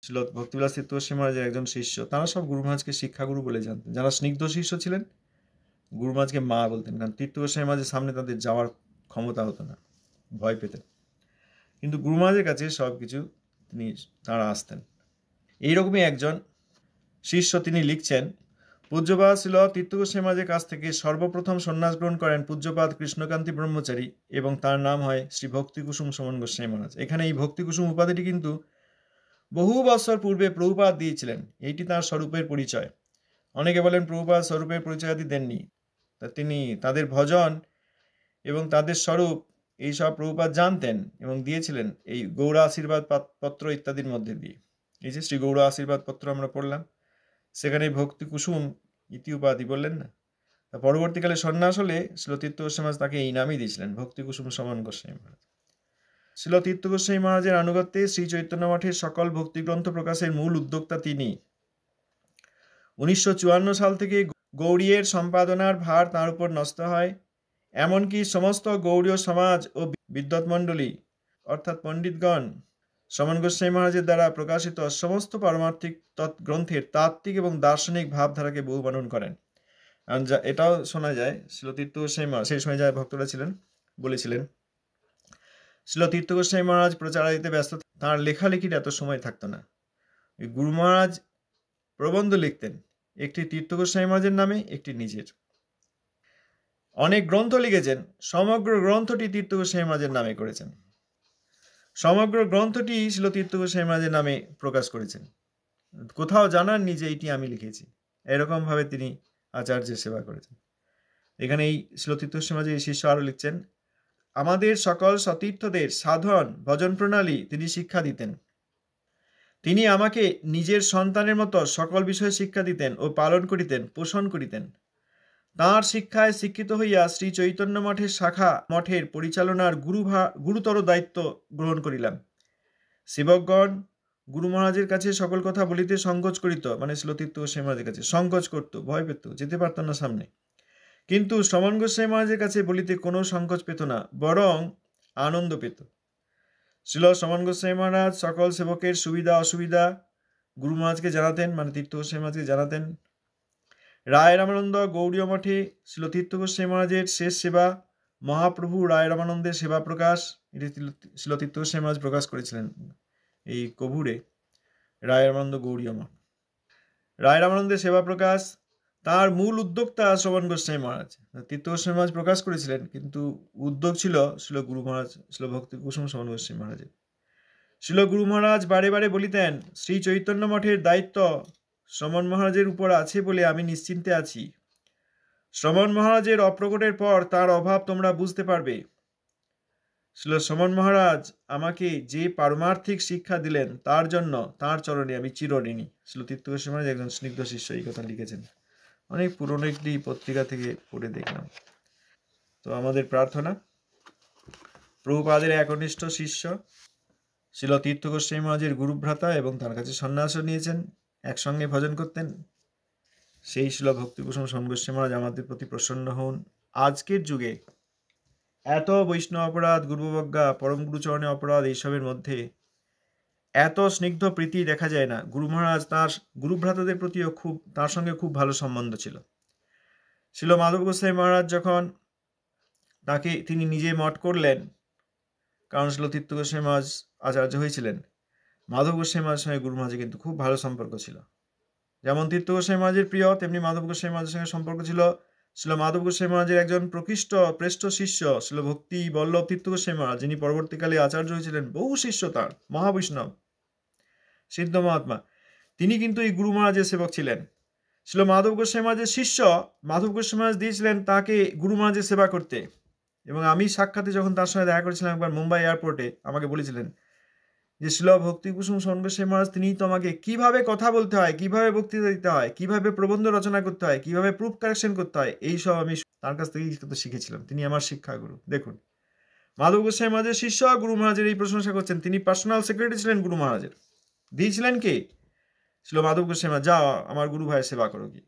ছিল ভক্তিবিলাস তীর্থ গোস্বামী মহারাজের একজন শিষ্য, তারা সব গুরু মহারাজকে শিক্ষাগুরু বলে জানতেন। যারা স্নিগ্ধ শিষ্য ছিলেন গুরু মহারাজকে মা বলতেন, কারণ তীর্থ গোস্বামী মহারাজের সামনে তাদের যাওয়ার ক্ষমতা হতো না, ভয় পেতেন। কিন্তু গুরু মহারাজের কাছে সব কিছু তাঁরা আসতেন। এইরকমই একজন শিষ্য তিনি লিখছেন, পূজ্যপাদ ছিল তীর্থ গোস্বামী মহারাজের কাছ থেকে সর্বপ্রথম সন্ন্যাস গ্রহণ করেন পূজ্যপাদ কৃষ্ণকান্তি ব্রহ্মচারী, এবং তার নাম হয় শ্রী ভক্তিকুসুম সমন গোস্বামী মহারাজ। এখানে এই ভক্তিকুসুম উপাধিটি কিন্তু বহু বছর পূর্বে প্রভুপাদ দিয়েছিলেন, এইটি তার স্বরূপের পরিচয়। অনেকে বলেন প্রভুপাদ স্বরূপের পরিচয় আদি দেননি, তা তিনি তাদের ভজন এবং তাদের স্বরূপ এইসব প্রভুপাদ জানতেন এবং দিয়েছিলেন এই গৌড়া আশীর্বাদ পত্র ইত্যাদির মধ্যে দিয়ে। এই যে শ্রী গৌড়া আশীর্বাদ পত্র আমরা পড়লাম, সেখানে ভক্তি কুসুম ইতি উপাধি বললেন না। তা পরবর্তীকালে সন্ন্যাস হলে শ্রীল তীর্থ গোস্বামী মহারাজ তাকে এই নামই দিয়েছিলেন, ভক্তি কুসুম সমন গোস্বামী মহারাজ। শ্রীল তীর্থ গোস্বামী মহারাজের আনুগত্যে শ্রী চৈতন্য মঠের সকল ভক্তিগ্রন্থ প্রকাশের মূল উদ্যোক্তা তিনি। 1954 সাল থেকে গৌড়ীয়ের সম্পাদনার ভার তাঁর উপর ন্যস্ত হয়। এমনকি সমস্ত গৌড়ীয় সমাজ ও বিদ্বৎমণ্ডলী অর্থাৎ পণ্ডিতগণ সমন গোস্বামী মহারাজের দ্বারা প্রকাশিত সমস্ত পারমার্থিক গ্রন্থের তাত্ত্বিক এবং দার্শনিক ভাবধারাকে বহু বানন করেন। এটাও শোনা যায় শ্রীল তীর্থ গোস্বামী মহারাজ, সেই সময় যারা ভক্তরা ছিলেন বলেছিলেন, শ্রীল তীর্থ গোস্বামী মহারাজ প্রচারাদিতে ব্যস্ত, তাঁর লেখালেখির এত সময় থাকতো না। গুরু মহারাজ প্রবন্ধ লিখতেন, একটি তীর্থ গোস্বামী মহারাজের নামে, একটি নিজের। অনেক গ্রন্থ লিখেছেন, সমগ্র গ্রন্থটি তীর্থ গোস্বামী মহারাজের নামে করেছেন। সমগ্র গ্রন্থটি শ্রীল তীর্থ গোস্বামী মহারাজের নামে প্রকাশ করেছেন। কোথাও জানাননি যে এইটি আমি লিখেছি, এরকমভাবে তিনি আচার্যের সেবা করেছেন। এখানে এই শ্রীল তীর্থ গোস্বামী মহারাজের এই শিষ্য আরও লিখছেন, আমাদের সকল সতীর্থদের সাধন ভজন প্রণালী তিনি শিক্ষা দিতেন। তিনি আমাকে নিজের সন্তানের মতো সকল বিষয়ে শিক্ষা দিতেন ও পালন করিতেন, পোষণ করিতেন। তাঁর শিক্ষায় শিক্ষিত হইয়া শ্রী চৈতন্য মঠের শাখা মঠের পরিচালনার গুরুতর দায়িত্ব গ্রহণ করিলাম। সেবকগণ গুরু মহারাজের কাছে সকল কথা বলিতে সংকোচ করিত, মানে শ্রীল তীর্থ গোস্বামী মহারাজের কাছে সংকোচ করত, ভয় পেত, যেতে পারত না সামনে। কিন্তু সমন গোস্বামী মহারাজের কাছে বলিতে কোনো সংকোচ পেত না, বরং আনন্দ পেত। শ্রীল সমন গোস্বামী মহারাজ সকল সেবকের সুবিধা অসুবিধা গুরু মহারাজকে জানাতেন, মানে তীর্থ গোস্বামী মহারাজকে জানাতেন। রায় রামানন্দ গৌড়ীয় মঠে শ্রীল তীর্থ গোস্বামী মহারাজের শেষ সেবা, মহাপ্রভু রায় রামানন্দের সেবা প্রকাশ, এটি শ্রীল তীর্থ গোস্বামী মহারাজ প্রকাশ করেছিলেন এই কভুরে, রায় রামানন্দ গৌড়ীয় মঠ। রায় রামানন্দের সেবা প্রকাশ তার মূল উদ্যোক্তা সমন গোস্বামী মহারাজ। তীর্থ গোস্বামী মহারাজ প্রকাশ করেছিলেন, কিন্তু উদ্যোগ ছিল শ্রীল গুরু মহারাজ, শ্রীল ভক্তি কুসুম সমন গোস্বামী মহারাজের। শ্রীল গুরু মহারাজ বারে বারে বলিতেন, শ্রী চৈতন্য মঠের দায়িত্ব শ্রমণ মহারাজের উপর আছে বলে আমি নিশ্চিন্তে আছি। শ্রমণ মহারাজের অপ্রকটের পর তার অভাব তোমরা বুঝতে পারবে। শ্রীল শ্রমণ মহারাজ আমাকে যে পারমার্থিক শিক্ষা দিলেন তার জন্য তাঁর চরণে আমি চিরঋণী। শ্রীল তীর্থ গোস্বামী মহারাজ একজন স্নিগ্ধ শিষ্য এই কথা লিখেছেন, অনেক পুরনো একটি পত্রিকা থেকে পড়ে দেখলাম। তো আমাদের প্রার্থনা, প্রভুপাদের একনিষ্ঠ শিষ্য শ্রীল তীর্থ গোস্বামী মহারাজের গুরুভ্রাতা এবং তার কাছে সন্ন্যাসও নিয়েছেন, একসঙ্গে ভজন করতেন, সেই শ্রীল ভক্তিকুসুম সমন গোস্বামী মহারাজ আমাদের প্রতি প্রসন্ন হন। আজকের যুগে এত বৈষ্ণব অপরাধ, গুরুবজ্ঞা, পরম গুরুচরণে অপরাধ, এইসবের মধ্যে এত স্নিগ্ধ প্রীতি দেখা যায় না। গুরু মহারাজ তাঁর গুরুভ্রাতাদের প্রতিও তার সঙ্গে খুব ভালো সম্বন্ধ ছিল। শ্রীল মাধব গোস্বামী মহারাজ যখন তিনি নিজে মঠ করলেন, কারণ শ্রীল তীর্থ গোস্বামী মহারাজ আচার্য হয়েছিলেন, মাধব গোস্বামী মহারাজের সঙ্গে গুরু মহারাজের কিন্তু খুব ভালো সম্পর্ক ছিল। যেমন তীর্থ গোস্বামী মহারাজের প্রিয়, তেমনি মাধব গোস্বামী মহারাজের সঙ্গে সম্পর্ক ছিল। শ্রীল মাধব গোস্বামী মহারাজের একজন শ্রেষ্ঠ শিষ্য শ্রীল ভক্তি বল্লভ তীর্থ গোস্বামী মহারাজ, যিনি পরবর্তীকালে আচার্য হয়েছিলেন, বহু শিষ্য তার, মহাবৈষ্ণব সিদ্ধ মহাত্মা, তিনি কিন্তু এই গুরু মহারাজের সেবক ছিলেন। শ্রীল মাধব গোস্বামী মহারাজের শিষ্য মাধব গোস্বামী মহারাজ দিয়েছিলেন তাকে গুরু মহারাজের সেবা করতে। এবং আমি সাক্ষাতে যখন তার সঙ্গে দেখা করেছিলাম একবার মুম্বাই এয়ারপোর্টে, আমাকে বলেছিলেন যে শ্রীল ভক্তি কুসুম সমন গোস্বামী মহারাজ তিনি তোমাকে কিভাবে কথা বলতে হয়, কিভাবে বক্তৃতা দিতে হয়, কিভাবে প্রবন্ধ রচনা করতে হয়, কিভাবে প্রুফ কারেকশন করতে হয়, এইসব আমি তার কাছ থেকেই শিখেছিলাম। তিনি আমার শিক্ষাগুরু। দেখুন, মাধব গোস্বামী মহারাজের শিষ্য গুরু মহারাজের এই প্রশংসা করছেন। তিনি পার্সোনাল সেক্রেটারি ছিলেন গুরু মহারাজের, দিয়েছিলেন কে? শ্রীল মাধব গোস্বামী মহারাজ, যাও আমার গুরু ভাইয়ের সেবা করো কি।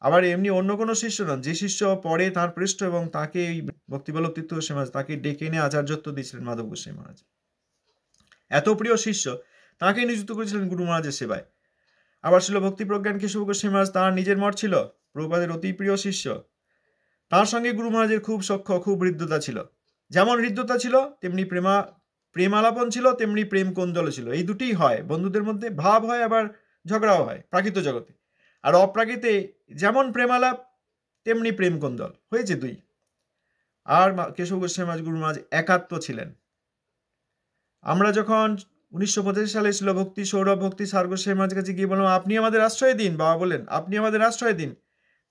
আবার এমনি অন্য কোনো শিষ্য নন, যে শিষ্য পরে তাঁর পৃষ্ঠ এবং তাকে এই ভক্তিবল্লভ তীর্থ গোস্বামী মহারাজ তাকে ডেকে এনে আচার্যত্ব দিয়েছিলেন মাধব গোস্বামী মহারাজ। এত প্রিয় শিষ্য, তাঁকে নিযুক্ত করেছিলেন গুরু মহারাজের সেবায়। আবার ছিল ভক্তি প্রজ্ঞান কেশব গোস্বামী মহারাজ, তাঁর নিজের মঠ ছিল, প্রভুপাদের অতি প্রিয় শিষ্য। তাঁর সঙ্গে গুরু মহারাজের খুব সখ্য, খুব হৃদ্যতা ছিল। যেমন হৃদ্যতা ছিল তেমনি প্রেমালাপন ছিল, তেমনি প্রেম কোন্দল ছিল। এই দুটিই হয় বন্ধুদের মধ্যে, ভাব হয় আবার ঝগড়াও হয় প্রাকৃত জগতে। আর অপ্রাকৃতে যেমন প্রেমালাপ তেমনি প্রেম কোন্দল, হয়েছে দুই। আর কেশব গোস্বামী মহারাজ গুরু মহারাজ একাত্ম ছিলেন। আমরা যখন 1985 সালে ছিল ভক্তি সৌরভ ভক্তি সার গোস্বামী মহারাজের কাছে গিয়ে বললাম, আপনি আমাদের আশ্রয় দিন। বাবা বলেন, আপনি আমাদের আশ্রয় দিন।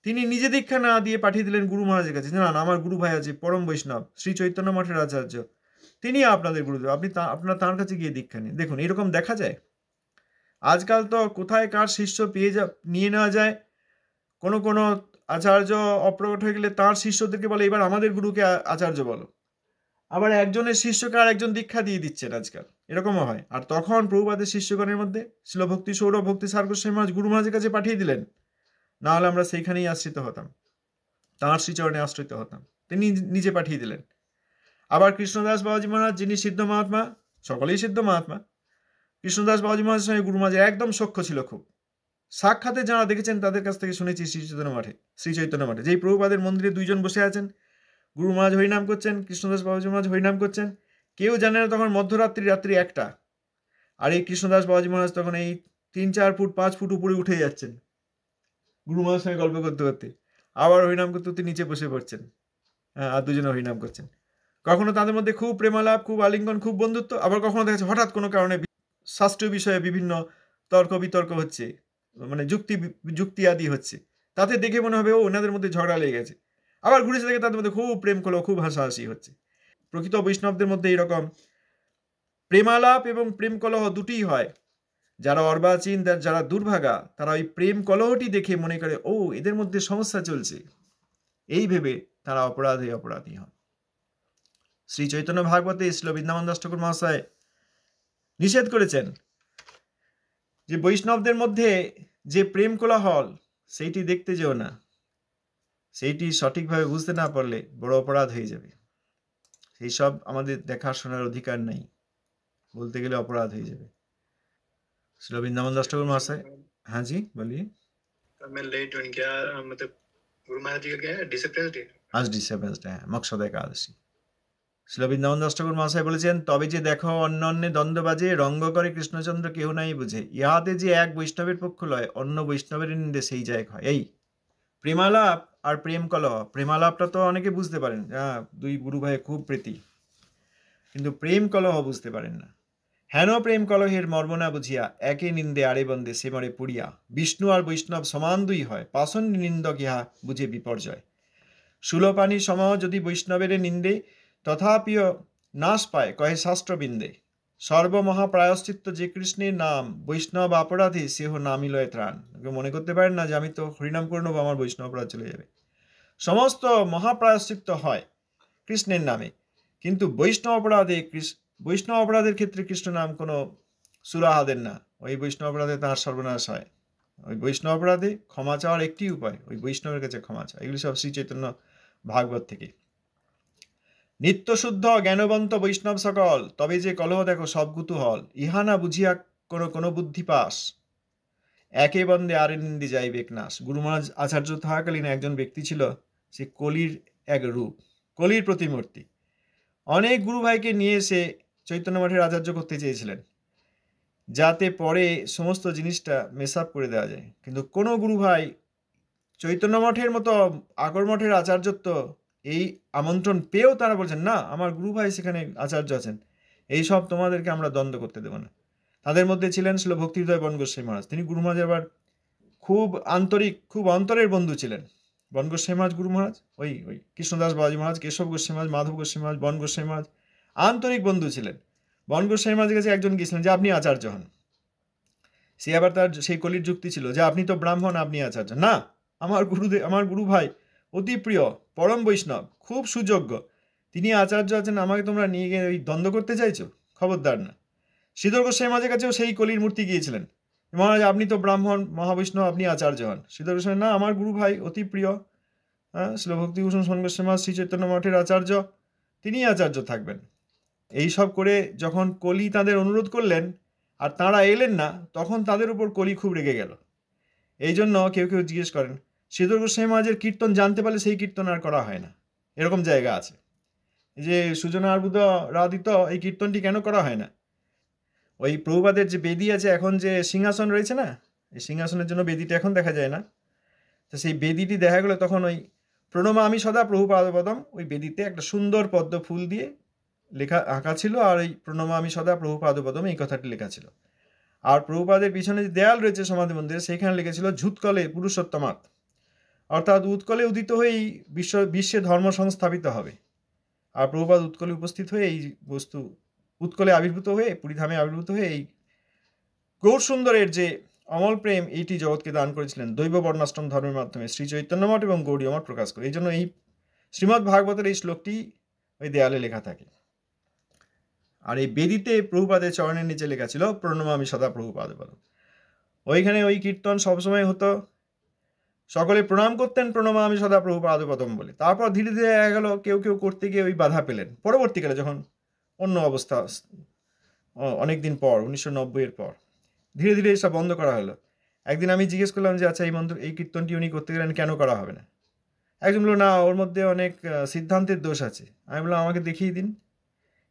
তিনি নিজে দীক্ষা না দিয়ে পাঠিয়ে দিলেন গুরু মহারাজের কাছে। না, আমার গুরু ভাই আছে, পরম বৈষ্ণব শ্রী চৈতন্য মঠের আচার্য, তিনি আপনাদের গুরুদেব, আপনি আপনারা তাঁর কাছে গিয়ে দীক্ষা নিন। দেখুন, এরকম দেখা যায়। আজকাল তো কোথায় কার শিষ্য নিয়ে নেওয়া যায়। কোনো আচার্য অপ্রকট হয়ে গেলে তাঁর শিষ্যদেরকে বলে, এবার আমাদের গুরুকে আচার্য বলো। আবার একজনের শিষ্যকে আর একজন দীক্ষা দিয়ে দিচ্ছেন আজকাল, এরকমও হয়। আর তখন প্রভুপাদের শিষ্যগণের মধ্যে ছিল ভক্তি সৌরভ ভক্তি সার গোস্বামী মহারাজ গুরু মহারাজের কাছে পাঠিয়ে দিলেন। না হলে আমরা সেইখানেই আশ্রিত হতাম, তাঁর শ্রীচরণে আশ্রিত হতাম, তিনি নিজে পাঠিয়ে দিলেন। আবার কৃষ্ণদাস বাবাজি মহারাজ, যিনি সিদ্ধ মহাত্মা, সকলেই সিদ্ধ মহাত্মা, কৃষ্ণদাস বাবাজি মহারাজের সঙ্গে গুরু মহারাজের একদম সখ্য ছিল খুব। সাক্ষাতে যারা দেখেছেন তাদের কাছ থেকে শুনেছি শ্রী চৈতন্য মঠে যেই প্রভুপাদের মন্দিরে দুইজন বসে আছেন, গুরু মহারাজ হরিনাম করছেন, কৃষ্ণদাস বাবাজি মহারাজ হরিনাম করছেন। কেউ জানে না তখন রাত্রি 1টা, আর এই কৃষ্ণদাস বাবাজি মহারাজ তখন এই 3-4 ফুট 5 ফুট উপরে উঠে যাচ্ছেন গুরু মহারাজের সঙ্গে গল্প করতে করতে। আবার হরিনাম করতে করতে নিচে বসে পড়ছেন, আর দুজনে হরিনাম করছেন। কখনো তাদের মধ্যে খুব প্রেমালাপ, খুব আলিঙ্গন, খুব বন্ধুত্ব। আবার কখনো দেখা যাচ্ছে হঠাৎ কোনো কারণে শাস্ত্রীয় বিষয়ে বিভিন্ন তর্ক বিতর্ক হচ্ছে, মানে যুক্তি আদি হচ্ছে। তাতে দেখে মনে হবে ওনাদের মধ্যে ঝগড়া লেগে গেছে। আবার ঘুরেছে দেখে তাদের মধ্যে খুব প্রেম করলো, খুব হাসাহাসি হচ্ছে। প্রকৃত বৈষ্ণবদের মধ্যে এইরকম প্রেমালাপ এবং প্রেম কলহ দুটিই হয়। যারা অর্বাচীন, যারা দুর্ভাগা, তারা ওই প্রেম কলহটি দেখে মনে করে এদের মধ্যে সমস্যা চলছে, এই ভেবে তারা অপরাধী হন। শ্রী চৈতন্য ভাগবতে শ্রীল বৃন্দাবন দাস ঠাকুর মহাশয় নিষেধ করেছেন যে বৈষ্ণবদের মধ্যে যে প্রেম কোলাহল সেইটি দেখতে যেও না, সেইটি সঠিকভাবে বুঝতে না পারলে বড় অপরাধ হয়ে যাবে। সেই সব আমাদের দেখাশোনার অধিকার নাই, বলতে গেলে অপরাধ হয়ে যাবে। श्री वृंदावन दास ठाकुर महाशय। हाँ जी बोलिए। मैं लेट ज्वाइन किया, मतलब गुरु महाराज जी का क्या है, डिसिप्लिन डे, आज डिसिप्लिन डे है, मकसद एकादशी। श्री वृंदावन दास ठाकुर महाशय বলেছেন, তবে যে দেখো অন্য অন্যে দ্বন্দ্ব বাজে, রঙ্গ করে কৃষ্ণচন্দ্র কেউ নাই বুঝে, ইহাতে যে এক বৈষ্ণবের পক্ষ লয়, অন্য বৈষ্ণবের নিন্দে সেই যায় হয়। এই প্রেমালাপ আর প্রেম কলহ, প্রেমালাপটা তো অনেকে বুঝতে পারেন, দুই গুরু ভাই খুব প্রীতি, কিন্তু প্রেম কলহ বুঝতে পারেন না। হেন প্রেম কলহের মর্ম না বুঝিয়া, একে নিন্দে আরে বন্দে সে মরে পুড়িয়া, বিষ্ণু আর বৈষ্ণব সমান দুই হয়, পাষণ নিন্দক ইহা বুঝে বিপর্যয়। সুলপানি সম যদি বৈষ্ণবের নিন্দে, তথাপিও নাশ পায় কহে শাস্ত্রবিন্দে, সর্বমহাপ্রায়শ্চিত্ত যে কৃষ্ণের নাম, বৈষ্ণব অপরাধী সেহ নামিলয় ত্রাণ। মনে করতে পারেন না যে আমি তো হরিনাম করে নেবো, আমার বৈষ্ণব অপরাধ চলে যাবে। সমস্ত মহাপ্রায়শ্চিত্ত হয় কৃষ্ণের নামে, কিন্তু বৈষ্ণব অপরাধের ক্ষেত্রে কৃষ্ণ নাম কোনো সুরাহা দেন না। ওই বৈষ্ণব অপরাধে তাঁর সর্বনাশ হয়। ওই বৈষ্ণব অপরাধে ক্ষমা চাওয়ার একটি উপায়, ওই বৈষ্ণবের কাছে ক্ষমা চাওয়া। এগুলি সব শ্রী চৈতন্য ভাগবত থেকে। নিত্য শুদ্ধ জ্ঞানবন্ত বৈষ্ণব সকল, তবে যে কলহ দেখো সব কুতূহল, ইহা না বুঝিয়া কোনো বুদ্ধি পাস, একে বন্দে আরে নিন্দি যাইবে নাশ। গুরু মহারাজ আচার্য থাকাকালীন একজন ব্যক্তি ছিল, সে কলির এক রূপ, কলির প্রতিমূর্তি। অনেক গুরু ভাইকে নিয়ে এসে চৈতন্য মঠের আচার্য করতে চেয়েছিলেন, যাতে পরে সমস্ত জিনিসটা মেসআপ করে দেওয়া যায়। কিন্তু কোনো গুরু ভাই চৈতন্য মঠের মতো আকর মঠের আচার্যত্ব এই আমন্ত্রণ পেয়েও তারা বলছেন, না, আমার গুরু ভাই সেখানে আচার্য আছেন, এই সব তোমাদেরকে আমরা দ্বন্দ্ব করতে দেবো না। তাদের মধ্যে ছিলেন ছিল ভক্তিহৃদয় বন গোস্বামী মহারাজ। তিনি গুরু মহারাজ আবার খুব আন্তরিক, খুব অন্তরের বন্ধু ছিলেন। বন গোস্বামী মহারাজ গুরু মহারাজ, ওই কৃষ্ণদাস বাবাজি মহারাজ, কেশব গোস্বামী মহারাজ, মাধব গোস্বামী মহারাজ, বন গোস্বামী মহারাজ আন্তরিক বন্ধু ছিলেন। বন গোস্বামী মহারাজের কাছে একজন গিয়েছিলেন যে আপনি আচার্য হন। সে আবার তার সেই কলির যুক্তি ছিল যে আপনি তো ব্রাহ্মণ, আপনি আচার্য না, আমার গুরু ভাই অতি প্রিয় পরম বৈষ্ণব, খুব সুযোগ্য, তিনি আচার্য আছেন, আমাকে তোমরা নিয়ে গিয়ে ওই দ্বন্দ্ব করতে চাইছো, খবরদার না। শ্রীধর গোস্বামী মহারাজের কাছেও সেই কলির মূর্তি গিয়েছিলেন, মহারাজ আপনি তো ব্রাহ্মণ মহাবৈষ্ণব, আপনি আচার্য হন। শ্রীধর গোস্বামী, না, আমার গুরু ভাই অতি প্রিয়, শ্রী ভক্তিভূষণ সোন গোস্বামী মহারাজ শ্রী চৈতন্য মঠের আচার্য, তিনি আচার্য থাকবেন। এই সব করে যখন কলি তাদের অনুরোধ করলেন, আর তাঁরা এলেন না, তখন তাদের উপর কলি খুব রেগে গেল। এই জন্য কেউ কেউ জিজ্ঞেস করেন, শ্রীধর গোস্বামী মহারাজের কীর্তন জানতে পারলে সেই কীর্তন আর করা হয় না। এরকম জায়গা আছে যে সুজনা আর্বুদ রাধিত এই কীর্তনটি কেন করা হয় না? ওই প্রভুপাদের যে বেদি আছে, এখন যে সিংহাসন রয়েছে না, এই সিংহাসনের জন্য বেদিটা এখন দেখা যায় না। তো সেই বেদিটি দেখা গেলো তখন ওই প্রণমামি সদা প্রভুপাদপদম, ওই বেদিতে একটা সুন্দর পদ্ম ফুল দিয়ে লেখা আঁকা ছিল, আর এই প্রণমামি সদা প্রভুপাদপদম এই কথাটি লেখা ছিল। আর প্রভুপাদের পিছনে যে দেয়াল রয়েছে সমাধি মন্দিরে, সেইখানে লেখেছিল ঝুৎকলে পুরুষোত্তমাৎ, অর্থাৎ উৎকলে উদিত হয়েই বিশ্বে ধর্ম সংস্থাপিত হবে। আর প্রভুপাদ উৎকলে উপস্থিত হয়ে এই বস্তু, উৎকলে আবির্ভূত হয়ে, পুরীধামে আবির্ভূত হয়ে এই গৌর সুন্দরের যে অমল প্রেম, এইটি জগৎকে দান করেছিলেন দৈব বর্ণাশ্রম ধর্মের মাধ্যমে শ্রী চৈতন্য মঠ এবং গৌড়ীয় মঠ প্রকাশ করে। এই জন্য এই শ্রীমদ্ ভাগবতের এই শ্লোকটি ওই দেয়ালে লেখা থাকে। আর এই বেদিতে প্রভুপাদের চরণের নিচে লেখা ছিল প্রণমামি সদা প্রভুপাদপদম। ওইখানে ওই কীর্তন সবসময় হতো, সকলে প্রণাম করতেন প্রণমামি সদা প্রভুপাদপদম বলে। তারপর ধীরে ধীরে দেখা গেল কেউ কেউ করতে গিয়ে ওই বাধা পেলেন। পরবর্তীকালে যখন অন্য অবস্থা, অনেক দিন পর 1990-এর পর ধীরে ধীরে এসব বন্ধ করা হলো। একদিন আমি জিজ্ঞেস করলাম যে আচ্ছা এই কীর্তনটি উনি করতে গেলেন, কেন করা হবে না? একজন বলল না, ওর মধ্যে অনেক সিদ্ধান্তের দোষ আছে। আমি বললাম আমাকে দেখিয়ে দিন,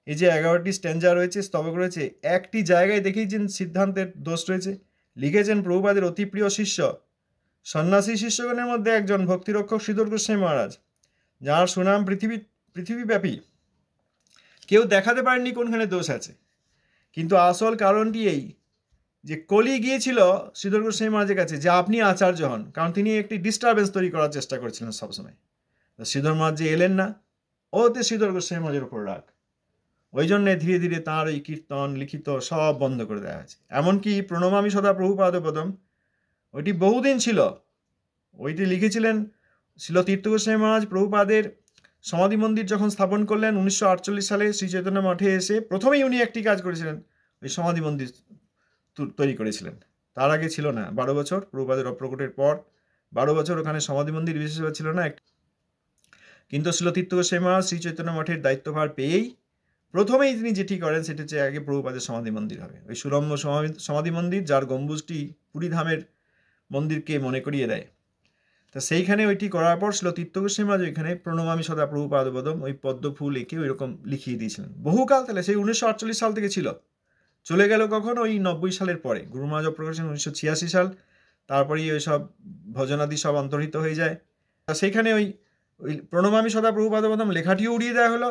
এই যে 11টি স্ট্যাঞ্জা রয়েছে, স্তবক রয়েছে, একটি জায়গায় দেখিয়েছেন সিদ্ধান্তের দোষ রয়েছে? লিখেছেন প্রভুপাদের অতি প্রিয় শিষ্য, সন্ন্যাসী শিষ্যগণের মধ্যে একজন ভক্তিরক্ষক শ্রীধর গোস্বামী মহারাজ, যাঁর সুনাম পৃথিবীব্যাপী। কেউ দেখাতে পারেননি কোনখানে দোষ আছে। কিন্তু আসল কারণটি এই যে কলি গিয়েছিল শ্রীধর গোস্বামী মহারাজের কাছে যে আপনি আচার্য হন, কারণ তিনি একটি ডিস্টারবেন্স তৈরি করার চেষ্টা করেছিলেন সবসময়। শ্রীধর মহারাজ যে এলেন না, ওতে শ্রীধর গোস্বামী মহারাজের উপর রাগ। ওই জন্যে ধীরে ধীরে তাঁর ওই কীর্তন লিখিত সব বন্ধ করে দেওয়া হয়েছে। এমনকি প্রণমামি সদা প্রভুপাদপদম ওইটি বহুদিন ছিল, ওইটি লিখেছিলেন শিল তীর্থ গোস্বামী মহারাজ। প্রভুপাদের সমাধি মন্দির যখন স্থাপন করলেন 1948 সালে শ্রী চৈতন্য মঠে এসে, প্রথমেই উনি একটি কাজ করেছিলেন, ওই সমাধি মন্দির তৈরি করেছিলেন। তার আগে ছিল না। 12 বছর প্রভুপাদের অপ্রকটের পর 12 বছর ওখানে সমাধি মন্দির বিশেষভাবে ছিল না। কিন্তু শিল তীর্থ গোস্বামী মহারাজ শ্রী চৈতন্য মঠের দায়িত্বভার পেয়েই প্রথমেই তিনি যেটি করেন সেটি হচ্ছে আগে প্রভুপাদের সমাধি মন্দির হবে, ওই সুরম্য সমাধি মন্দির, যার গম্বুজটি পুরীধামের মন্দিরকে মনে করিয়ে দেয়। তা সেইখানে ওইটি করার পর শিল তীর্থ গোস্বামী মহারাজ ওইখানে প্রণমামি সদা প্রভুপাদপদম ওই পদ্ম ফুল এঁকে ওই রকম লিখিয়ে দিয়েছিলেন বহুকাল। তাহলে সেই 1948 সাল থেকে ছিল, চলে গেল কখন ওই 90 সালের পরে। গুরু মহারাজ প্রকাশন 1986 সাল, তারপরেই ওই সব ভজনাদি সব অন্তর্হিত হয়ে যায়। তা সেইখানে ওই প্রণমামি সদা প্রভুপাদপদম লেখাটিও উড়িয়ে দেওয়া হলো,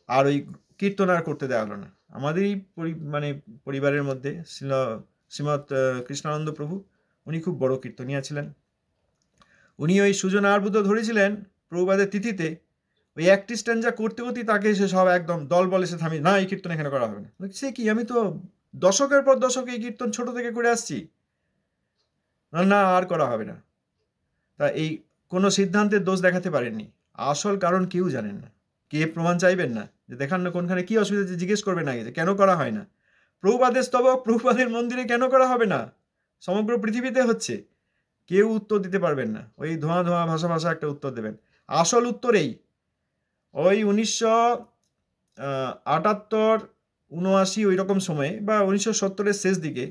আর ওই কীর্তন আর করতে দেওয়া হলো না। আমাদেরই পরিবারের মধ্যে শ্রীমৎ কৃষ্ণানন্দ প্রভু, উনি খুব বড় কীর্তনিয়া ছিলেন। উনি ওই সুজনা আর্বুদ ধরেছিলেন প্রভুপাদের তিথিতে, ওই একটি স্ট্যাঞ্জা করতে করতেই তাকে এসে সব একদম দল বলে সে থামি, না এই কীর্তন এখানে করা হবে না। সে কি, আমি তো দশকের পর দশক এই কীর্তন ছোট থেকে করে আসছি, না আর করা হবে না। তা এই কোনো সিদ্ধান্তের দোষ দেখাতে পারেননি। আসল কারণ কেউ জানেন না, কে প্রমাণ চাইবেন না যে দেখান না কোনখানে কী অসুবিধা, জিজ্ঞেস করবেন আগে যে কেন করা হয় না। প্রভুপাদের স্তবক প্রভুপাদের মন্দিরে কেন করা হবে না, সমগ্র পৃথিবীতে হচ্ছে, কেউ উত্তর দিতে পারবেন না। ওই ধোঁয়া ভাষা একটা উত্তর দেবেন। আসল উত্তরেই ওই 1978, 79 ওই রকম সময়ে বা 1970-এর শেষ দিকে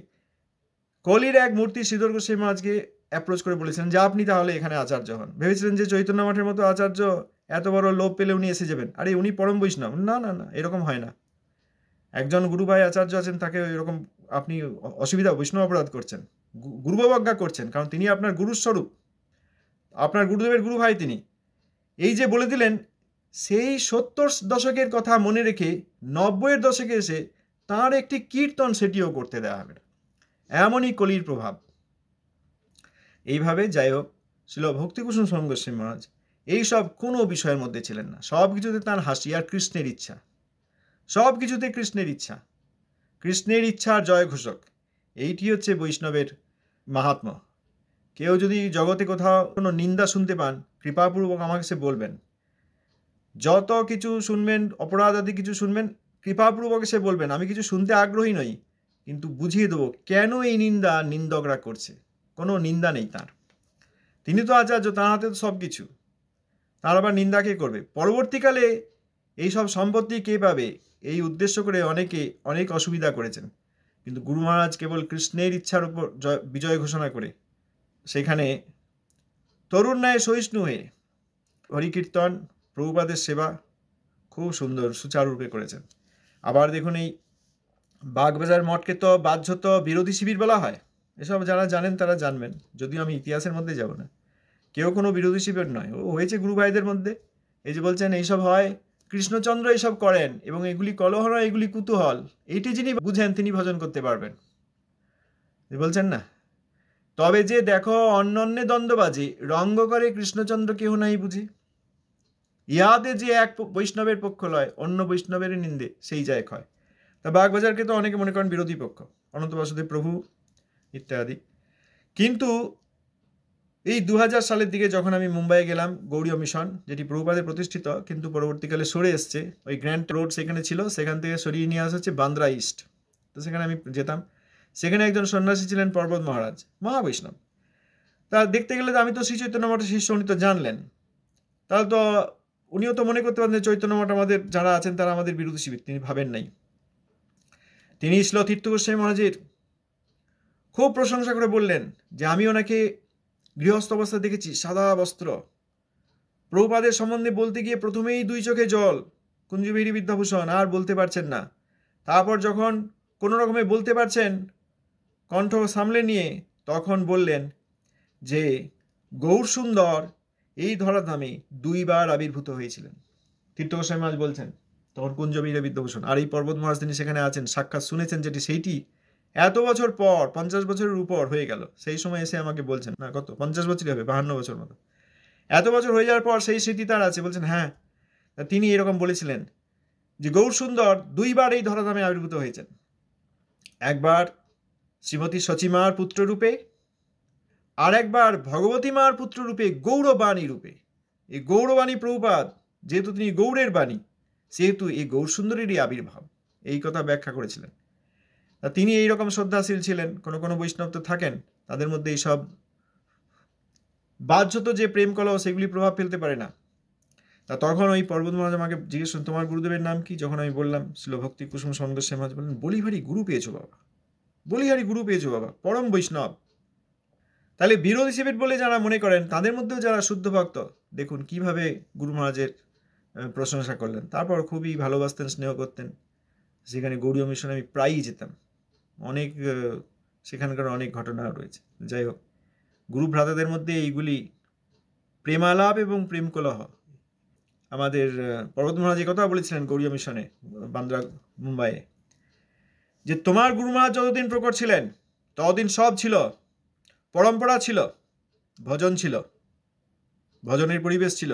কলির এক মূর্তি শ্রীধর গোস্বামী মহারাজকে অ্যাপ্রোচ করে বলেছিলেন যে আপনি তাহলে এখানে আচার্য হন। ভেবেছিলেন যে চৈতন্য মঠের মতো আচার্য এত বড় লোভ পেলে উনি এসে যাবেন, আরে উনি পরম বৈষ্ণব। না না না, এরকম হয় না। একজন গুরু ভাই আচার্য আছেন, তাকে এরকম আপনি অসুবিধা, বৈষ্ণব অপরাধ করছেন, গুরুবজ্ঞা করছেন, কারণ তিনি আপনার গুরুস্বরূপ, আপনার গুরুদেবের গুরু ভাই তিনি। এই যে বলে দিলেন, সেই 70 দশকের কথা মনে রেখে 90-এর দশকে এসে তাঁর একটি কীর্তন সেটিও করতে দেওয়া হবে না। এমনই কলির প্রভাব। এইভাবে যাই হোক, ছিল ভক্তিকুসুম স্বামী গোস্বামী মহারাজ এইসব কোনো বিষয়ের মধ্যে ছিলেন না। সব কিছুতে তাঁর হাসি আর কৃষ্ণের ইচ্ছা, সব কিছুতে কৃষ্ণের ইচ্ছা, কৃষ্ণের ইচ্ছার জয় ঘোষক। এইটি হচ্ছে বৈষ্ণবের মাহাত্ম্য। কেউ যদি জগতে কোথাও কোনো নিন্দা শুনতে পান, কৃপাপূর্বক আমাকে সে বলবেন। যত কিছু শুনবেন, অপরাধ আদি কিছু শুনবেন, কৃপাপূর্বক সে বলবেন। আমি কিছু শুনতে আগ্রহী নই, কিন্তু বুঝিয়ে দেবো কেন এই নিন্দা নিন্দকরা করছে। কোনো নিন্দা নেই তার, তিনি তো আচার্য, তাঁর হাতে তো সব কিছু, তার আবার নিন্দা কে করবে? পরবর্তীকালে এই সব সম্পত্তি কে পাবে, এই উদ্দেশ্য করে অনেকে অনেক অসুবিধা করেছেন। কিন্তু গুরু মহারাজ কেবল কৃষ্ণের ইচ্ছার উপর বিজয় ঘোষণা করে সেখানে তরুণ ন্যায় সহিষ্ণু হয়ে হরিকীর্তন, প্রভুপাদের সেবা খুব সুন্দর সুচারুরূপে করেছেন। আবার দেখুন, এই বাগবাজার মঠকে তো বাহ্যত বিরোধী শিবির বলা হয়। এসব যারা জানেন তারা জানবেন, যদিও আমি ইতিহাসের মধ্যে যাব না। কেউ কোনো বিরোধী শিবির নয়, ও হয়েছে গুরু ভাইদের মধ্যে। এই যে বলছেন এইসব হয়, কৃষ্ণচন্দ্র এইসব করেন এবং এগুলি কলহ নয়, এগুলি কুতূহল, এইটি যিনি বুঝেন তিনি ভজন করতে পারবেন। বলছেন না, তবে যে দেখো অন্যন্যে দ্বন্দ্ববাজি, রঙ্গ করে কৃষ্ণচন্দ্র কেহ নাই বুঝি। ইহাতে যে এক বৈষ্ণবের পক্ষ লয়, অন্য বৈষ্ণবের নিন্দে সেই যায় ক্ষয়। তা বাগবাজারকে তো অনেকে মনে করেন বিরোধী পক্ষ, অনন্ত বাসুদেব প্রভু ইত্যাদি। কিন্তু এই 2000 সালের দিকে যখন আমি মুম্বাইয়ে গেলাম, গৌড়ীয় মিশন যেটি প্রভুপাদে প্রতিষ্ঠিত কিন্তু পরবর্তীকালে সরে এসছে, ওই গ্র্যান্ড রোড সেখানে ছিল, সেখান থেকে সরিয়ে নিয়ে আসা হচ্ছে বান্দ্রা ইস্ট। তো সেখানে আমি যেতাম, সেখানে একজন সন্ন্যাসী ছিলেন পর্বত মহারাজ, মহাবৈষ্ণব। তা দেখতে গেলে তো আমি তো শ্রী চৈতন্য মঠের শিষ্য, উনি তো জানলেন, তাহলে তো উনিও তো মনে করতে পারেন যে চৈতন্য মঠ আমাদের যারা আছেন তারা আমাদের বিরোধী শিবির। তিনি ভাবেন নাই। তিনি শ্রী তীর্থ গোস্বামী মহারাজের খুব প্রশংসা করে বললেন যে আমি ওনাকে গৃহস্থ অবস্থা দেখেছি, সাদা বস্ত্র। প্রভুপাদের সম্বন্ধে বলতে গিয়ে প্রথমেই 2 চোখে জল, কুঞ্জবিহারী বিদ্যাভূষণ, আর বলতে পারছেন না। তারপর যখন কোনো রকমে বলতে পারছেন কণ্ঠ সামলে নিয়ে, তখন বললেন যে গৌর সুন্দর এই ধরাধামে 2 বার আবির্ভূত হয়েছিলেন। তীর্থ গোস্বামী মহারাজ বলছেন তখন কুঞ্জবিহারী বিদ্যাভূষণ, আর এই পর্বত মহারাজ তিনি সেখানে আছেন, সাক্ষাৎ শুনেছেন, যেটি সেইটি এত বছর পর, 50 বছরের উপর হয়ে গেল, সেই সময় এসে আমাকে বলছেন, না কত 50 বছরই হবে, 52 বছর মতো, এত বছর হয়ে যাওয়ার পর সেই স্মৃতি তার আছে। বলছেন হ্যাঁ, তিনি এরকম বলেছিলেন যে গৌর সুন্দর 2 বার এই ধরাধামে আবির্ভূত হয়েছেন। একবার শ্রীমতী সচিমার পুত্ররূপে, আর একবার ভগবতী মার পুত্ররূপে গৌরবাণী রূপে। এই গৌরবাণী প্রভুপাদ, যেহেতু তিনি গৌরের বাণী, সেহেতু এই গৌর সুন্দরেরই আবির্ভাব, এই কথা ব্যাখ্যা করেছিলেন। তা তিনি এইরকম শ্রদ্ধাশীল ছিলেন। কোনো কোনো বৈষ্ণব তো থাকেন, তাদের মধ্যে এইসব বাহ্যত যে প্রেম কলহ সেগুলি প্রভাব ফেলতে পারে না। তা তখন ওই পর্বত মহারাজ আমাকে জিজ্ঞেস করেন তোমার গুরুদেবের নাম কি? যখন আমি বললাম শ্রীল ভক্তি কুসুম সঙ্গ গোস্বামী মহারাজ বললেন বলিহারি গুরু পেয়েছো বাবা, বলিহারি গুরু পেয়েছো বাবা, পরম বৈষ্ণব। তাহলে বিরোধী শিবির বলে যারা মনে করেন, তাদের মধ্যেও যারা শুদ্ধ ভক্ত, দেখুন কিভাবে গুরু মহারাজের প্রশংসা করলেন। তারপর খুবই ভালোবাসতেন, স্নেহ করতেন। সেখানে গৌড়ীয় মিশনে আমি প্রায়ই যেতাম, অনেক সেখানকার অনেক ঘটনা রয়েছে। যাই হোক, গুরু ভ্রাতাদের মধ্যে এইগুলি প্রেমালাপ এবং প্রেম কলহ। আমাদের পর্বত মহারাজ কথা বলেছিলেন গৌড়ীয় মিশনে বান্দ্রা মুম্বাইয়ে, যে তোমার গুরু মহারাজ যতদিন প্রকট ছিলেন ততদিন সব ছিল, পরম্পরা ছিল, ভজন ছিল, ভজনের পরিবেশ ছিল,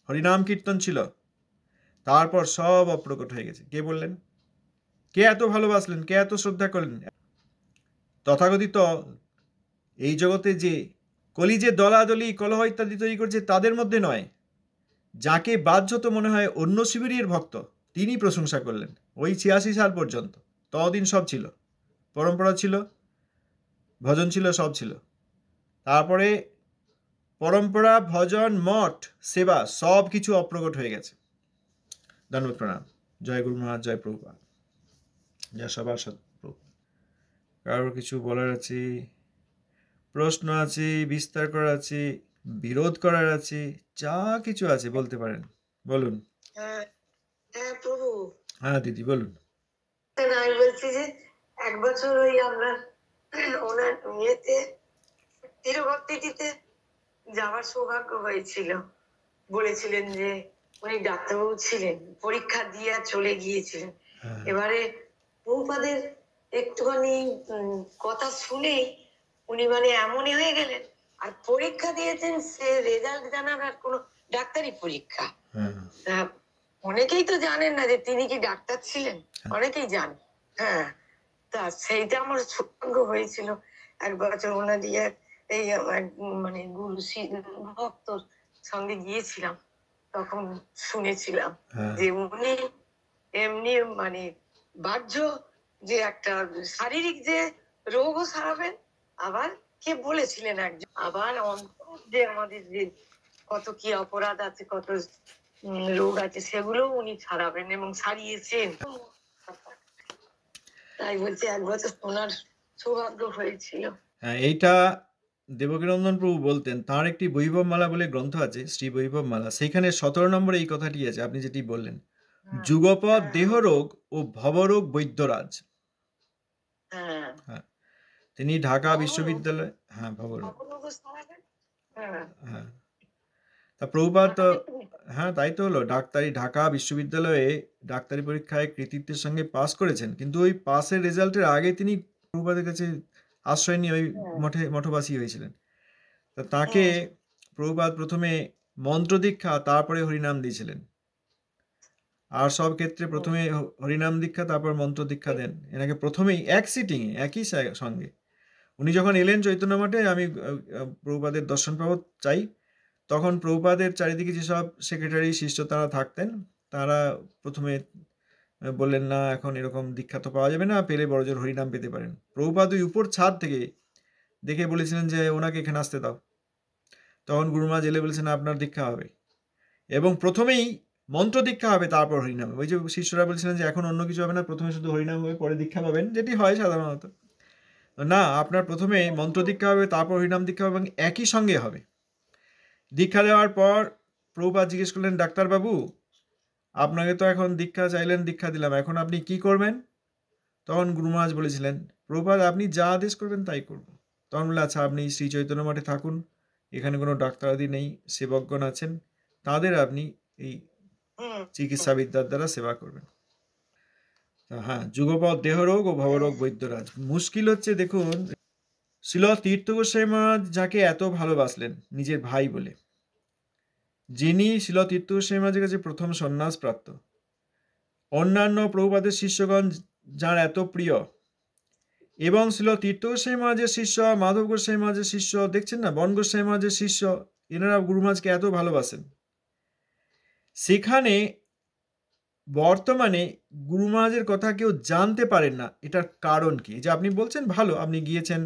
হরিনাম কীর্তন ছিল। তারপর সব অপ্রকট হয়ে গেছে। কে বললেন? কে এত ভালোবাসলেন? কে এত শ্রদ্ধা করলেন? তথাকথিত এই জগতে যে কলি যে দলাদলি কলহ ইত্যাদি তৈরি করছে তাদের মধ্যে নয়, যাকে বাহ্যত মনে হয় অন্য শিবিরের ভক্ত, তিনি প্রশংসা করলেন। ওই 86 সাল পর্যন্ত ততদিন সব ছিল, পরম্পরা ছিল, ভজন ছিল, সব ছিল। তারপরে পরম্পরা, ভজন, মঠ, সেবা সব কিছু অপ্রকট হয়ে গেছে। ধন্যবাদ, প্রণাম। জয় গুরু মহারাজ, জয় প্রভুপাদ, জয় সবার সৎপ্রভু। কারোর কিছু বলার আছে, প্রশ্ন আছে, বিস্তার করার আছে, বিরোধ করার আছে, যা কিছু আছে বলতে পারেন, বলুন। হ্যাঁ প্রভু। হ্যাঁ দিদি বলুন। আমি বলছি যে 1 বছর ওই আমরা ওনার ইয়েতে তিরুভক্তিতে যাওয়ার সৌভাগ্য হয়েছিল। বলেছিলেন যে উনি ডাক্তারবাবু ছিলেন, পরীক্ষা দিয়ে চলে গিয়েছিলেন। এবারে প্রভুপাদের একটুখানি কথা শুনেই উনি মানে এমনই হয়ে গেলেন, আর পরীক্ষা দিয়েছেন সে রেজাল্ট জানার আর কোনো ডাক্তারি পরীক্ষা। অনেকেই তো জানেন না যে তিনি কি ডাক্তার ছিলেন, অনেকেই জানেন। হ্যাঁ, তা সেইটা আমার সৌভাগ্য হয়েছিল। 1 বছর ওনার দিয়ে এই মানে গুরু ভক্তর সঙ্গে গিয়েছিলাম, তখন শুনেছিলাম যে উনি এমনি মানে বাহ্য যে একটা শারীরিক যে রোগও সারাবেন, আবার কে বলেছিলেন একজন, আবার যে আমাদের যে কত কি অপরাধ আছে, কত রোগ আছে, সেগুলো উনি ছাড়াবেন এবং সারিয়েছেন। তাই বলছি 1 বছর শোনার সৌভাগ্য হয়েছিল। হ্যাঁ, এইটা দেবকীনন্দন প্রভু বলতেন। তাঁর একটি বৈভবমালা বলে গ্রন্থ আছে, শ্রী বৈভবমালা। সেইখানে 17 নম্বরে এই কথাটি আছে, আপনি যেটি বললেন, যুগপৎ দেহরোগ ও ভবরোগ বৈদ্যরাজ। হ্যাঁ, হ্যাঁ, তিনি ঢাকা ভবরোগ? বিশ্ববিদ্যালয়, হ্যাঁ ভবরোগ, ভবরোগ সারাবেন? হ্যাঁ, হ্যাঁ। তা প্রভুপাদ তো, ঢাকা বিশ্ববিদ্যালয়। হ্যাঁ তাই তো হলো, ঢাকা বিশ্ববিদ্যালয়ে ডাক্তারি পরীক্ষায় কৃতিত্বের সঙ্গে পাস করেছেন, কিন্তু ওই পাসের রেজাল্টের আগে তিনি প্রভুপাদের কাছে আশ্রয় নিয়ে ওই মঠবাসী হয়েছিলেন। তা তাকে প্রভুপাদ প্রথমে মন্ত্র দীক্ষা, তারপরে হরিনাম দিয়েছিলেন। আর সব ক্ষেত্রে প্রথমে হরিনাম দীক্ষা, তারপর মন্ত্র দীক্ষা দেন। এনাকে প্রথমেই এক সিটিংয়ে, একই সঙ্গে। উনি যখন এলেন চৈতন্য মঠে, আমি প্রভুপাদের দর্শন পাবো চাই, তখন প্রভুপাদের চারিদিকে যেসব সেক্রেটারি শিষ্য তারা থাকতেন, তারা প্রথমে বললেন, না এখন এরকম দীক্ষা তো পাওয়া যাবে না, পেলে বড়জোর হরিনাম পেতে পারেন। প্রভুপাদ ওই উপর ছাদ থেকে দেখে বলেছিলেন যে ওনাকে এখানে আসতে দাও। তখন গুরুমা জেলে বলেছেন, আপনার দীক্ষা হবে, এবং প্রথমেই মন্ত্র দীক্ষা হবে, তারপর হরিনাম। ওই যে শিষ্যরা বলছিলেন যে এখন অন্য কিছু হবে না, প্রথমে শুধু হরিনাম হবে, পরে দীক্ষা পাবেন, যেটি হয় সাধারণত। না, আপনার প্রথমে মন্ত্র দীক্ষা হবে, তারপর হরিনাম দীক্ষা হবে, এবং একই সঙ্গে হবে। দীক্ষা দেওয়ার পর প্রভুপাদ জিজ্ঞেস করলেন, ডাক্তারবাবু আপনাকে তো এখন দীক্ষা চাইলেন, দীক্ষা দিলাম, এখন আপনি কি করবেন? তখন গুরু মহারাজ বলেছিলেন, প্রভুপাদ আপনি যা আদেশ করবেন তাই করব। তখন বললে, আচ্ছা আপনি শ্রী চৈতন্য মঠে থাকুন, এখানে কোনো ডাক্তারাদি নেই, সেবকগণ আছেন, তাদের আপনি এই চিকিৎসা বিদ্যার দ্বারা সেবা করবেন। হ্যাঁ, যুগপৎ দেহরোগ ও ভবরোগ বৈদ্যরাজ। মুশকিল হচ্ছে, দেখুন, শ্রীল তীর্থ গোস্বামী মহারাজ যাকে এত ভালোবাসলেন নিজের ভাই বলে, যিনি শ্রীল তীর্থ গোস্বামী মহারাজের কাছে প্রথম সন্ন্যাস প্রাপ্ত, অন্যান্য প্রভুপাদের শিষ্যগণ যার এত প্রিয়, এবং শ্রীল তীর্থ গোস্বামী মহারাজের শিষ্য, মাধব গোস্বামী মহারাজের শিষ্য, দেখছেন না, বন গোস্বামী মহারাজের শিষ্য, এনারা গুরু মহারাজকে এত ভালোবাসেন। সেখানে বর্তমানে গুরু মহারাজের কথা কেউ জানতে পারেন না, এটার কারণ কি? যে আপনি বলছেন ভালো, আপনি গিয়েছেন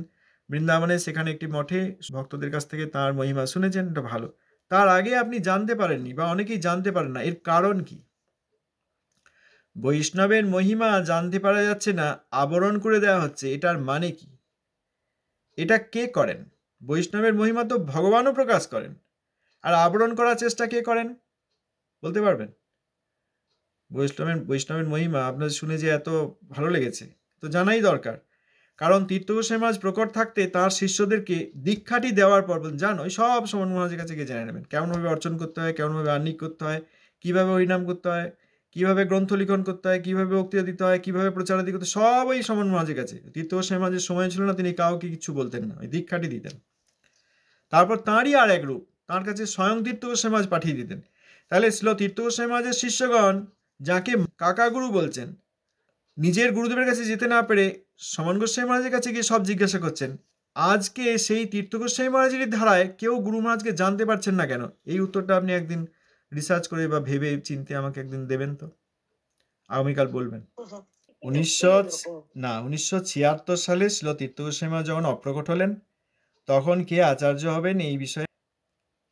বৃন্দাবনে, সেখানে একটি মঠে ভক্তদের কাছ থেকে তার মহিমা শুনেছেন, এটা ভালো, তার আগে আপনি জানতে পারেননি, বা অনেকেই জানতে পারেন না, এর কারণ কি? বৈষ্ণবের মহিমা জানতে পারা যাচ্ছে না, আবরণ করে দেওয়া হচ্ছে, এটার মানে কি? এটা কে করেন? বৈষ্ণবের মহিমা তো ভগবানও প্রকাশ করেন, আর আবরণ করার চেষ্টা কে করেন বলতে পারবেন? বৈষ্ণবের মহিমা আপনার শুনে যে এত ভালো লেগেছে, তো জানাই দরকার। কারণ তীর্থ গোস্বামী মহারাজ প্রকট থাকতে তার শিষ্যদেরকে দীক্ষাটি দেওয়ার পর বলেন, জান ওই সব সমন মহারাজের কাছে গিয়ে জেনে নেবেন, কেমনভাবে অর্চন করতে হয়, কেমনভাবে আহ্নিক করতে হয়, কীভাবে হরিনাম করতে হয়, কীভাবে গ্রন্থ লিখন করতে হয়, কীভাবে বক্তৃতা দিতে হয়, কীভাবে প্রচারাদি করতে, সব ওই সমন মহারাজের কাছে। তীর্থ গোস্বামী মহারাজের সময় ছিল না, তিনি কাউকে কিছু বলতেন না, ওই দীক্ষাটি দিতেন। তারপর তাঁরই আর এক রূপ, তাঁর কাছে স্বয়ং তীর্থ গোস্বামী মহারাজ পাঠিয়ে দিতেন। তাহলে ছিল তীর্থ গোস্বামী মহারাজের শিষ্যগণ যাকে কাকা গুরু বলছেন, নিজের গুরুদেবের কাছে যেতে না পেরে সমন গোস্বামী মহারাজের কাছে গিয়ে সব জিজ্ঞাসা করছেন। আজকে সেই তীর্থ গোস্বামী মহারাজের ধারায় কেউ গুরু মহারাজকে জানতে পারছেন না কেন? এই উত্তরটা আপনি একদিন রিসার্চ করে বা ভেবে চিন্তে আমাকে একদিন দেবেন তো, আগামীকাল বলবেন। 1976 সালে শ্রীল তীর্থ গোস্বামী মহারাজ যখন অপ্রকট হলেন, তখন কে আচার্য হবেন এই বিষয়ে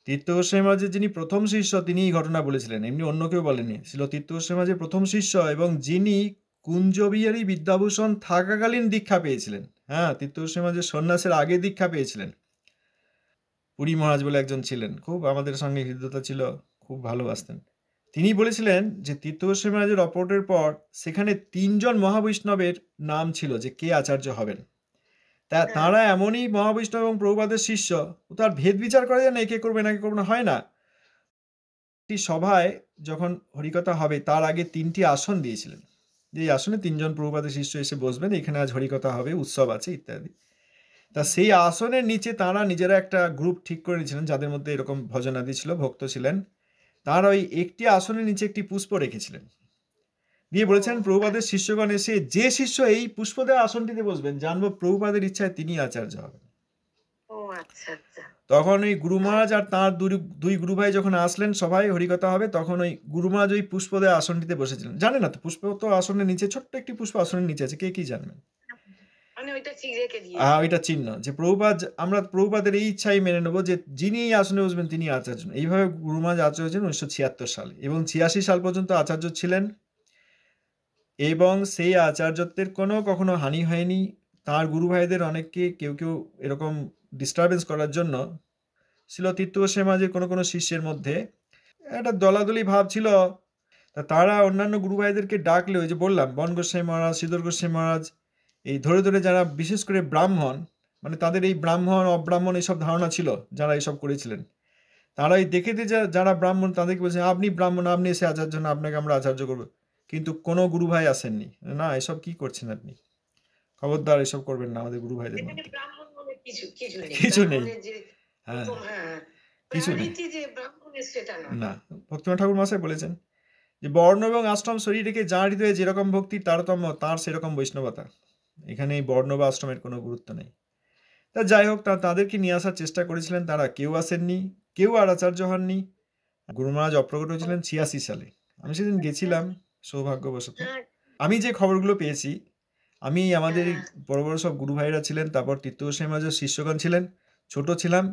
তীর্থ গোস্বামী মহারাজের যিনি প্রথম শিষ্য, তিনি এই ঘটনা বলেছিলেন, এমনি অন্য কেউ বলেনি। শ্রীল তীর্থ গোস্বামী মহারাজের প্রথম শিষ্য, এবং যিনি কুঞ্জবিহারী বিদ্যাভূষণ থাকাকালীন দীক্ষা পেয়েছিলেন। হ্যাঁ, তীর্থ গোস্বামী মহারাজের সন্ন্যাসের আগে দীক্ষা পেয়েছিলেন। পুরী মহারাজ বলে একজন ছিলেন, খুব আমাদের সঙ্গে হৃদ্যতা ছিল, খুব ভালোবাসতেন। তিনি বলেছিলেন যে তীর্থ গোস্বামী মহারাজের অপরের পর সেখানে 3 জন মহাবৈষ্ণবের নাম ছিল যে কে আচার্য হবেন। তাঁরা এমনই মহাবৈষ্ণব এবং প্রভুপাদের শিষ্য, তার ভেদ বিচার করা যায় না, একে করবে না, একে করবে না, হয় না। একটি সভায় যখন হরিকথা হবে, তার আগে 3টি আসন দিয়েছিলেন, যে আসনে 3 জন প্রভুপাদের শিষ্য এসে বসবেন, এখানে আজ হরিকথা হবে, উৎসব আছে ইত্যাদি। তা সেই আসনের নিচে তাঁরা নিজেরা একটা গ্রুপ ঠিক করে নিয়েছিলেন, যাদের মধ্যে এরকম ভজনাদি ছিল, ভক্ত ছিলেন। তাঁরা ওই একটি আসনের নিচে একটি পুষ্প রেখেছিলেন, দিয়ে বলেছেন প্রভুপাদের শিষ্যগণ এসে যে শিষ্য এই পুষ্প দেওয়া আসনটিতে বসবেন, জানবো প্রভুপাদের ইচ্ছায় তিনি আচার্য হবেন। তখন ওই গুরু মহারাজ আর তাঁর দুই গুরু ভাই যখন আসলেন সবাই হরিকথা হবে, তখন ওই গুরু মহারাজ ওই পুষ্প দেওয়া আসনটিতে বসেছিলেন। জানে না তো, পুষ্প তো আসনের নিচে, ছোট্ট একটি পুষ্প আসনের নিচে আছে, কে কি জানবেন? ওইটা চিহ্ন যে প্রভুপাদ, আমরা প্রভুপাদের এই ইচ্ছাই মেনে নেবো যে যিনি এই আসনে বসবেন তিনি আচার্য। এইভাবে গুরু মহারাজ আচার্য হয়েছেন 1976 সালে, এবং 86 সাল পর্যন্ত আচার্য ছিলেন। এবং সেই আচার্যত্বের কখনো হানি হয়নি। তার গুরু ভাইদের অনেককে কেউ এরকম ডিস্টারবেন্স করার জন্য ছিল তীর্থ গোস্বামী মহারাজের কোনো শিষ্যের মধ্যে একটা দলাদলি ভাব ছিল। তারা অন্যান্য গুরু ভাইদেরকে ডাকলে, ওই যে বললাম বন গোস্বামী মহারাজ, শ্রীধর গোস্বামী মহারাজ, এই ধরে যারা বিশেষ করে ব্রাহ্মণ, মানে তাদের এই ব্রাহ্মণ অব্রাহ্মণ এইসব ধারণা ছিল, যারা এইসব করেছিলেন, তারা এই দেখে যারা ব্রাহ্মণ তাদেরকে বলছে আপনি ব্রাহ্মণ, আপনি এসে আচার্য না, আপনাকে আমরা আচার্য করবো। কিন্তু কোনো গুরু ভাই আসেননি, না এসব কি করছেন আপনি, খবরদার এসব করবেন না আমাদের গুরু ভাইদের মধ্যে, কিছু নেই। হ্যাঁ, কিছু নেই। না, ভক্তিনাথ ঠাকুর মহাশয় বলেছেন যে বর্ণ এবং আশ্রম শরীর রেখে যাঁর হৃদয়ে যেরকম ভক্তির তারতম্য, তার সেরকম বৈষ্ণবতা। এখানে এই বর্ণ বা আশ্রমের কোনো গুরুত্ব নেই। তা যাই হোক, তাদেরকে নিয়ে আসার চেষ্টা করেছিলেন, তারা কেউ আসেননি, কেউ আর আচার্য হননি। গুরু মহারাজ অপ্রকট হয়েছিলেন 86 সালে। আমি সেদিন গেছিলাম সৌভাগ্যবশত। আমি যে খবরগুলো পেয়েছি, আমি আমাদের বড় বড় সব গুরু ভাইরা ছিলেন, তারপর তীর্থ গোস্বামী মহারাজের শিষ্যগণ ছিলেন, ছোট ছিলাম,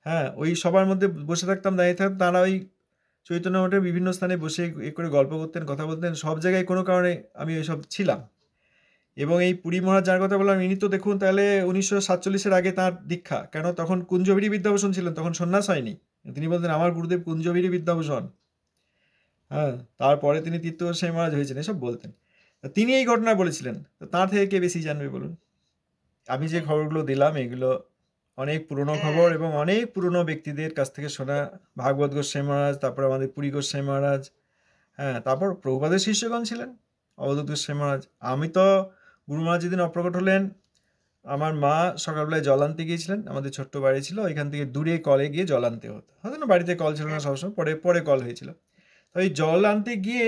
হ্যাঁ, ওই সবার মধ্যে বসে থাকতাম, দাঁড়িয়ে থাকতাম, তারা ওই চৈতন্য মঠের বিভিন্ন স্থানে বসে করে গল্প করতেন, কথা বলতেন, সব জায়গায় কোনো কারণে আমি ওইসব ছিলাম। এবং এই পুরী মহারাজ যার কথা বললাম, ইনি তো দেখুন তাহলে 1947-এর আগে তার দীক্ষা, কেন তখন কুঞ্জবিহারী বিদ্যাভূষণ ছিলেন, তখন সন্ন্যাস হয়নি। তিনি বলতেন আমার গুরুদেব কুঞ্জবিহারী বিদ্যাভূষণ, হ্যাঁ, তারপরে তিনি তীর্থ গোস্বামী মহারাজ হয়েছেন, এসব বলতেন। তিনি এই ঘটনা বলেছিলেন, তো তার থেকে কে বেশি জানবে বলুন। আমি যে খবরগুলো দিলাম এগুলো অনেক পুরনো খবর এবং অনেক পুরনো ব্যক্তিদের কাছ থেকে শোনা। ভাগবত গোস্বামী মহারাজ, তারপর আমাদের পুরী গোস্বামী মহারাজ, হ্যাঁ, তারপর প্রভুপাদের শিষ্যগণ ছিলেন, অবধূত গোস্বামী মহারাজ। আমি তো গুরু মহারাজ যেদিন অপ্রকট হলেন, আমার মা সকালবেলায় জল আনতে গিয়েছিলেন, আমাদের ছোট্ট বাড়ি ছিল, এখান থেকে দূরে কলে গিয়ে জল আনতে হতো, হয়তো না বাড়িতে কল ছিল না সবসময়, পরে কল হয়েছিল। তো এই জল আনতে গিয়ে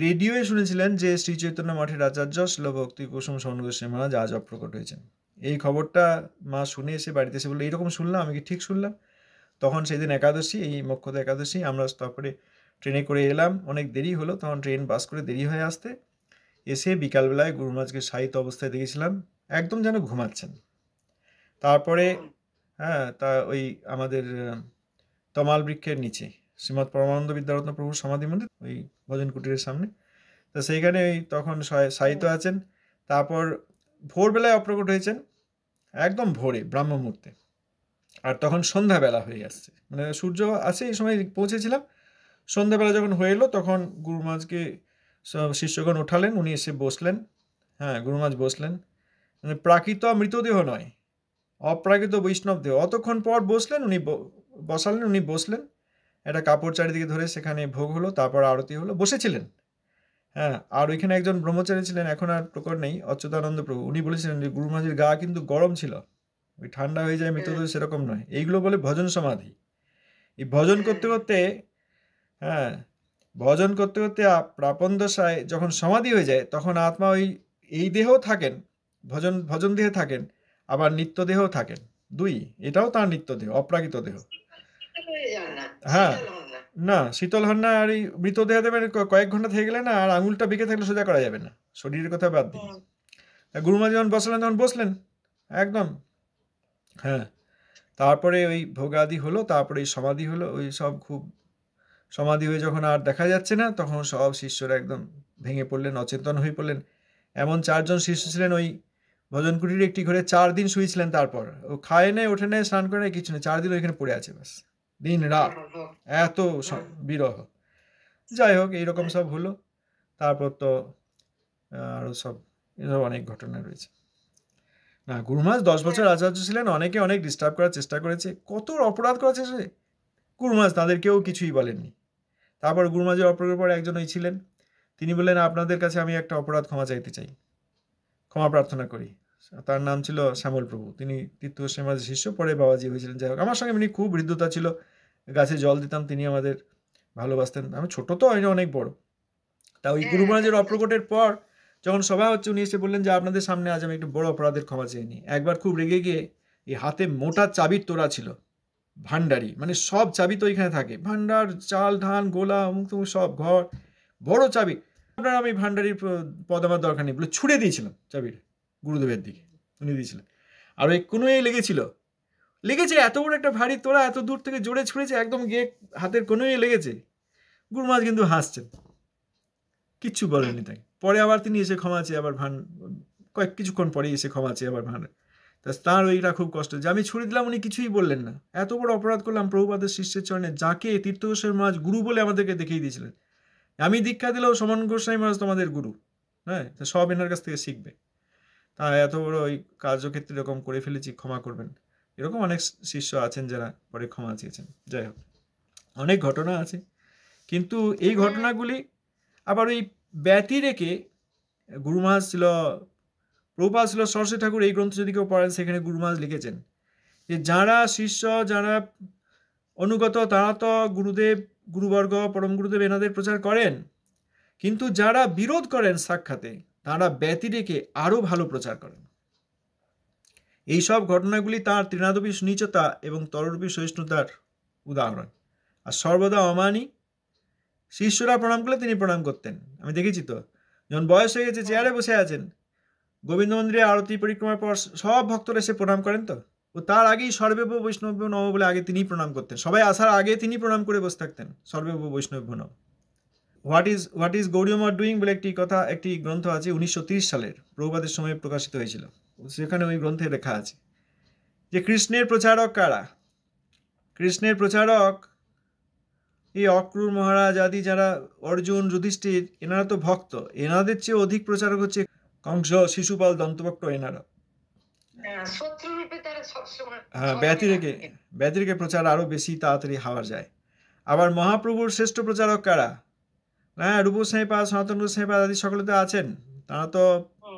রেডিওয়ে শুনেছিলেন যে শ্রী চৈতন্য মঠের আচার্য শ্রীল ভক্তি কুসুম শরণ গোস্বামী মহারাজ আজ অপ্রকট হয়েছেন। এই খবরটা মা শুনে এসে বাড়িতে এসে বললো এইরকম শুনলাম, আমি কি ঠিক শুনলাম? তখন সেদিন একাদশী, এই মোক্ষদা একাদশী, আমরা তারপরে ট্রেনে করে এলাম, অনেক দেরি হলো, তখন ট্রেন বাস করে দেরি হয়ে আসতে, এসে বিকালবেলায় গুরু মহারাজকে শায়িত অবস্থায় দেখেছিলাম, একদম যেন ঘুমাচ্ছেন। তারপরে হ্যাঁ, তা ওই আমাদের তমাল বৃক্ষের নিচে শ্রীমৎ পরমানন্দ বিদ্যারত্ন প্রভুর সমাধি মন্দির, ওই ভজন কুটিরের সামনে, তো সেইখানে ওই তখন শায়িত আছেন। তারপর ভোরবেলায় অপ্রকট হয়েছেন, একদম ভোরে ব্রাহ্ম মুহূর্তে, আর তখন সন্ধ্যাবেলা হয়ে আসছে, মানে সূর্য আছে এই সময় পৌঁছেছিলাম। সন্ধ্যাবেলা যখন হয়ে এলো তখন গুরু মহারাজকে শিষ্যগণ উঠালেন, উনি এসে বসলেন, হ্যাঁ, গুরু মহারাজ বসলেন, মানে প্রাকৃত মৃতদেহ নয়, অপ্রাকৃত বৈষ্ণব দেহ। অতক্ষণ পর বসলেন, উনি বসালেন, উনি বসলেন, একটা কাপড় চারিদিকে ধরে সেখানে ভোগ হলো, তারপর আরতি হলো, বসেছিলেন, হ্যাঁ। আর ওইখানে একজন ব্রহ্মচারী ছিলেন, এখন আর প্রকট নেই, অচ্যুতানন্দ প্রভু, উনি বলেছিলেন যে গুরু মহারাজের গা কিন্তু গরম ছিল, ওই ঠান্ডা হয়ে যায় মৃতদেহ, সেরকম নয়। এইগুলো বলে ভজন সমাধি। এই ভজন করতে করতে, হ্যাঁ, ভজন করতে করতে প্রাপণ দশায় যখন সমাধি হয়ে যায়, তখন আত্মা ওই এই দেহেও থাকেন, ভজন দেহে থাকেন, আবার নিত্য দেহেও থাকেন, দুই, এটাও তার নিত্য দেহ, অপ্রাকৃত দেহ। হ্যাঁ, না শীতল হন না, আর এই মৃতদেহ দেবেন কয়েক ঘন্টা থেকে গেলে না, আর আঙুলটা বেঁকে থাকলে সোজা করা যাবে না, শরীরের কথা বাদ দিন। গুরু মহারাজ যখন বসলেন তখন বসলেন একদম, হ্যাঁ। তারপরে ওই ভোগাদি হলো, তারপরে এই সমাধি হলো, ওই সব খুব সমাধি হয়ে যখন আর দেখা যাচ্ছে না, তখন সব শিষ্যরা একদম ভেঙে পড়লেন, অচেতন হয়ে পড়লেন। এমন 4 জন শিষ্য ছিলেন ওই ভজন কুটির একটি ঘরে, 4 দিন শুয়েছিলেন। তারপর ও খায় নেই, ওঠে নেই, স্নান করে নেই, কিছু নেই, 4 দিন ওইখানে পড়ে আছে, ব্যাস, দিন রাত, এত বিরহ। যাই হোক, এইরকম সব হলো। তারপর তো আরও সব এসব অনেক ঘটনা রয়েছে। না, গুরু মহারাজ 10 বছর আচার্য ছিলেন, অনেকে অনেক ডিস্টার্ব করার চেষ্টা করেছে, কত অপরাধ করার চেষ্টা, গুরু মহারাজ তাদেরকেও কিছুই বলেননি। তারপর গুরু মহারাজের অপরাধের পর একজন ওই ছিলেন, তিনি বললেন আপনাদের কাছে আমি একটা অপরাধ ক্ষমা চাইতে চাই, ক্ষমা প্রার্থনা করি। তার নাম ছিল শ্যামল প্রভু, তিনি তীর্থ গোস্বামী মহারাজের শিষ্য, পরে বাবাজি হয়েছিলেন। যাই হোক, আমার সঙ্গে এমনি খুব হৃদ্যতা ছিল, গাছে জল দিতাম, তিনি আমাদের ভালোবাসতেন। আমি ছোট তো হয়নি, অনেক বড়। তা ওই গুরু মহারাজের অপ্রকটের পর যখন সভা হচ্ছে, উনি এসে বললেন যে আপনাদের সামনে আজ আমি একটু বড় অপরাধের ক্ষমা চেয়ে নিই। একবার খুব রেগে গিয়ে এই হাতে মোটা চাবির তোড়া ছিল, ভান্ডারি, মানে সব চাবি তো এখানে থাকে, ভান্ডার, চাল ধান গোলা অমুক তমুক সব, ঘর, বড় চাবি। আপনার আমি ভান্ডারির পদ আমার দরকার নেই বলে ছুড়ে দিয়েছিলাম চাবির গুরুদেবের দিকে, উনি দিয়েছিলেন। আর ওই কোনোই লেগেছে, এত বড় একটা ভারী তোড়া, এত দূর থেকে জোরে ছুঁড়েছে, একদম গিয়ে হাতের কোনোই লেগেছে। গুরু মহারাজ কিন্তু হাসছেন, কিচ্ছু বলেননি তাই। পরে আবার তিনি এসে ক্ষমা চেয়ে আবার কিছুক্ষণ পরে এসে ক্ষমা চেয়ে আবার তার ওইটা খুব কষ্ট যে আমি ছুড়ে দিলাম, উনি কিছুই বললেন না। এত বড় অপরাধ করলাম প্রভুপাদের শিষ্যের চরণে, যাকে তীর্থ গোস্বামী মহারাজ গুরু বলে আমাদেরকে দেখিয়ে দিয়েছিলেন। আমি দীক্ষা দিলেও সমন গোস্বামী মহারাজ তোমাদের গুরু, হ্যাঁ, তা সব এনার কাছ থেকে শিখবে। তা এত বড় ওই কার্যক্ষেত্রে এরকম করে ফেলেছি, ক্ষমা করবেন। এরকম অনেক শিষ্য আছেন যারা পরে ক্ষমা চেয়েছেন। যাই হোক, অনেক ঘটনা আছে, কিন্তু এই ঘটনাগুলি আবার ওই ব্যতি রেখে গুরু মহারাজ ছিল, প্রভুপাদ ছিল সরস্বতী ঠাকুর। এই গ্রন্থ যদি কেউ পড়েন, সেখানে গুরু মহারাজ লিখেছেন যে যারা শিষ্য, যারা অনুগত, তারা তো গুরুদেব, গুরুবর্গ, পরম গুরুদেব এনাদের প্রচার করেন, কিন্তু যারা বিরোধ করেন সাক্ষাতে, তারা ব্যতি রেখে আরও ভালো প্রচার করেন। এইসব ঘটনাগুলি তাঁর তৃণাদপি সুনিচতা এবং তররূপী সহিষ্ণুতার উদাহরণ। আর সর্বদা অমানি, শিষ্যরা প্রণাম করলে তিনি প্রণাম করতেন। আমি দেখেছি তো, যখন বয়স হয়ে গেছে, চেয়ারে বসে আছেন, গোবিন্দ মন্দিরে আরতি পরিক্রমার পর সব ভক্তরা এসে প্রণাম করেন তো, ও তার আগেই সর্বেব বৈষ্ণব নম বলে আগে তিনি প্রণাম করতেন। সবাই আসার আগে তিনি প্রণাম করে বসে থাকতেন, সর্বেব বৈষ্ণব নম। What is Gaudiya Math doing বলে একটি গ্রন্থ আছে, 1930 সালের প্রভুপাদের সময় প্রকাশিত হয়েছিল। সেখানে ওই গ্রন্থে লেখা আছে যে কৃষ্ণের প্রচারক কারা। কৃষ্ণের প্রচারক এই অক্রূর মহারাজ আদি যারা, অর্জুন, যুধিষ্ঠির, এনারা তো ভক্ত। এনাদের চেয়ে অধিক প্রচারক হচ্ছে কংস, শিশুপাল, দন্তভক্ত, এনারা। হ্যাঁ, ব্যতিরেকে প্রচার আরো বেশি তাড়াতাড়ি হওয়া যায়। আবার মহাপ্রভুর শ্রেষ্ঠ প্রচারক কারা? হ্যাঁ, রূপ গোস্বামীপাদ, সনাতন গোস্বামীপাদ আদি সকলে তো আছেন, তারা তো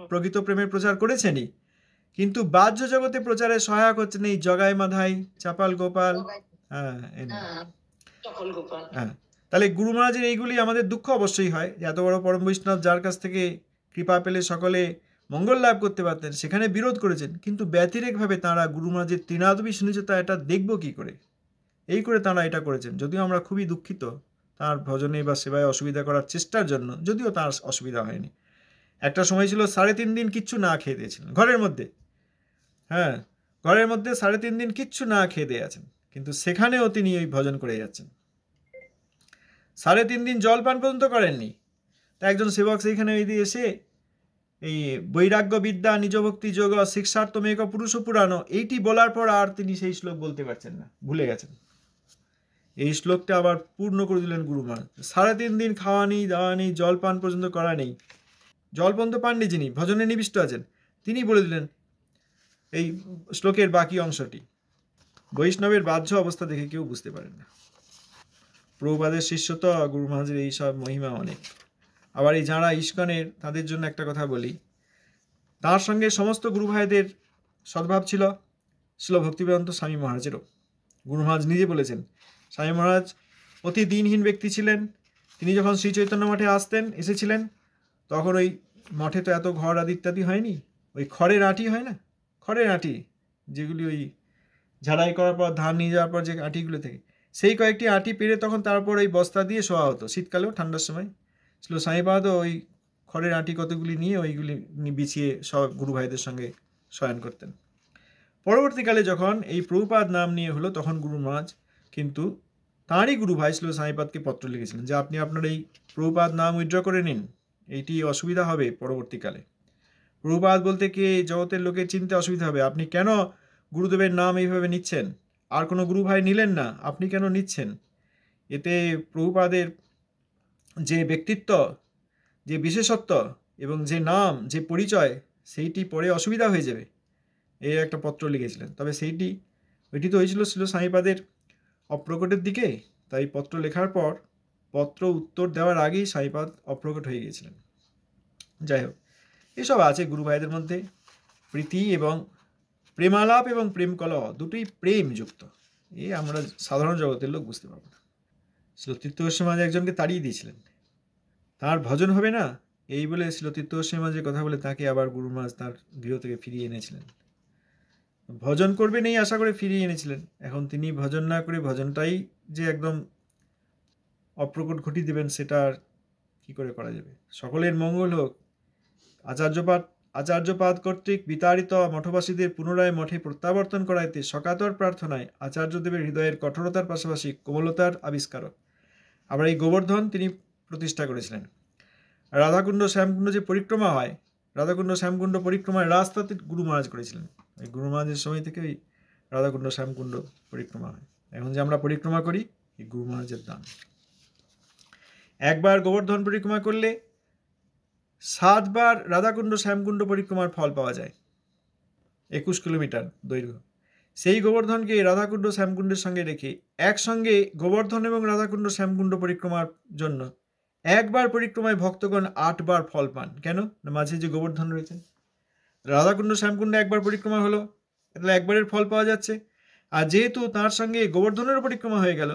প্রকৃত প্রেমের প্রচার করেছেনই, কিন্তু বাহ্য জগতে প্রচারে সহায়ক হচ্ছেন এই জগাই মাধাই, চাপাল গোপাল। হ্যাঁ, হ্যাঁ, তাহলে গুরু মহারাজের এইগুলি আমাদের দুঃখ অবশ্যই হয় যে এত বড় পরম বৈষ্ণব, যার কাছ থেকে কৃপা পেলে সকলে মঙ্গল লাভ করতে পারতেন, সেখানে বিরোধ করেছেন। কিন্তু ব্যতিরেকভাবে তাঁরা গুরু মহারাজের তৃণাদপি সুনিচতা, এটা দেখব কি করে, এই করে তাঁরা এটা করেছেন। যদিও আমরা খুবই দুঃখিত তাঁর ভজনে বা সেবায় অসুবিধা করার চেষ্টার জন্য, যদিও তাঁর অসুবিধা হয়নি। একটা সময় ছিল 3.5 দিন কিচ্ছু না খেয়ে দিয়েছিলেন ঘরের মধ্যে। হ্যাঁ, ঘরের মধ্যে 3.5 দিন কিচ্ছু না খেয়ে দিয়ে আছেন, কিন্তু সেখানেও তিনি ওই ভজন করে যাচ্ছেন। 3.5 দিন জল পান পর্যন্ত করেননি। তা একজন সেবক সেইখানে এসে এই বৈরাগ্য বিদ্যা, নিজভক্তি যোগ, শিক্ষার্থমেক পুরুষ পুরাণ, এইটি বলার পর আর তিনি সেই শ্লোক বলতে পারছেন না, ভুলে গেছেন। এই শ্লোকটা আবার পূর্ণ করে দিলেন গুরু মহারাজ। 3.5 দিন খাওয়া নেই, দাওয়া নেই, জল পান পর্যন্ত করা নেই। জল পর্যন্ত পাননি যিনি ভজনে নিবিষ্ট আছেন, তিনি বলে দিলেন এই শ্লোকের বাকি অংশটি। বৈষ্ণবের বাহ্য অবস্থা দেখে কেউ বুঝতে পারেন না। প্রভুপাদের শিষ্য তো গুরু মহারাজের এই সব মহিমা অনেক। আবার এই যারা ইস্কনের, তাদের জন্য একটা কথা বলি, তার সঙ্গে সমস্ত গুরু ভাইদের সদ্ভাব ছিল ভক্তিবেদান্ত স্বামী মহারাজেরও। গুরু মহারাজ নিজে বলেছেন, স্বামী মহারাজ অতি দিনহীন ব্যক্তি ছিলেন। তিনি যখন শ্রী চৈতন্য মঠে এসেছিলেন, তখন ওই মঠে তো এত ঘর আদি ইত্যাদি হয়নি, ওই খড়ের আঁটি হয় না, খড়ের আঁটি, যেগুলি ওই ঝাড়াই করার পর ধান নিয়ে যাওয়ার পর যে আঁটিগুলো থেকে, সেই কয়েকটি আঁটি পেরে তখন তারপর ওই বস্তা দিয়ে শোয়া হতো, শীতকালেও ঠান্ডার সময় ছিল। স্বামীপাদও ওই খড়ের আঁটি কতগুলি নিয়ে ওইগুলি বিছিয়ে সব গুরু ভাইদের সঙ্গে শয়ন করতেন। পরবর্তীকালে যখন এই প্রভুপাদ নাম নিয়ে হলো, তখন গুরু মহারাজ কিন্তু তাঁরই গুরু ভাই ছিল স্বামীপাদকে পত্র লিখেছিলেন যে আপনি আপনার এই প্রভুপাদ নাম উইথড্র করে নিন, এইটি অসুবিধা হবে পরবর্তীকালে। প্রভুপাদ বলতে কি জগতের লোকের চিনতে অসুবিধা হবে, আপনি কেন গুরুদেবের নাম এইভাবে নিচ্ছেন, আর কোনো গুরু ভাই নিলেন না, আপনি কেন নিচ্ছেন? এতে প্রভুপাদের যে ব্যক্তিত্ব, যে বিশেষত্ব এবং যে নাম, যে পরিচয়, সেইটি পরে অসুবিধা হয়ে যাবে, এই একটা পত্র লিখেছিলেন। তবে ওইটি তো হয়েছিল স্বামীপাদের অপ্রকটের দিকে, তাই পত্র লেখার পর পত্র উত্তর দেওয়ার আগেই স্বামীপাদ অপ্রকট হয়ে গিয়েছিলেন। যাই হোক, এসব আছে গুরু ভাইদের মধ্যে। প্রীতি এবং প্রেমালাপ এবং প্রেম কলহ দুটোই প্রেম যুক্ত, এই আমরা সাধারণ জগতের লোক বুঝতে পারবো না। তীর্থ গোস্বামী মহারাজ একজনকে তাড়িয়ে দিয়েছিলেন, তার ভজন হবে না এই বলে তীর্থ গোস্বামী মহারাজের কথা বলে তাকে আবার গুরু মহারাজ তার গৃহ থেকে ফিরিয়ে এনেছিলেন। ভজন করবেন এই আশা করে ফিরিয়ে এনেছিলেন। এখন তিনি ভজন না করে ভজনটাই যে একদম অপ্রকট ঘটিয়ে দেবেন, সেটা আর কী করে করা যাবে? সকলের মঙ্গল হোক। আচার্যপাদ কর্তৃক বিতাড়িত মঠবাসীদের পুনরায় মঠে প্রত্যাবর্তন করাইতে সকাতর প্রার্থনায় আচার্যদেবের হৃদয়ের কঠোরতার পাশাপাশি কোমলতার আবিষ্কারক। আবার এই গোবর্ধন তিনি প্রতিষ্ঠা করেছিলেন। রাধাকুণ্ড শ্যামকুণ্ড যে পরিক্রমা হয়, রাধাকুণ্ড শ্যামকুণ্ড পরিক্রমার রাস্তাতে গুরু মহারাজ করেছিলেন। এই গুরু মহারাজের সময় থেকে ওই রাধাকুণ্ড শ্যামকুণ্ড পরিক্রমা হয়। এখন যে আমরা পরিক্রমা করি, এই গুরু মহারাজের দান। একবার গোবর্ধন পরিক্রমা করলে 7 বার রাধাকুণ্ড শ্যামকুণ্ড পরিক্রমার ফল পাওয়া যায়। 21 কিলোমিটার দৈর্ঘ্য। সেই গোবর্ধনকে রাধাকুণ্ড শ্যামকুণ্ডের সঙ্গে রেখে একসঙ্গে গোবর্ধন এবং রাধাকুণ্ড শ্যামকুণ্ড পরিক্রমার জন্য একবার পরিক্রমায় ভক্তগণ 8 বার ফল পান। কেন? না, মাঝে যে গোবর্ধন রয়েছে। রাধাকুণ্ড শ্যামকুণ্ড একবার পরিক্রমা হলো, তাহলে একবারের ফল পাওয়া যাচ্ছে। আর যেহেতু তার সঙ্গে গোবর্ধনেরও পরিক্রমা হয়ে গেল,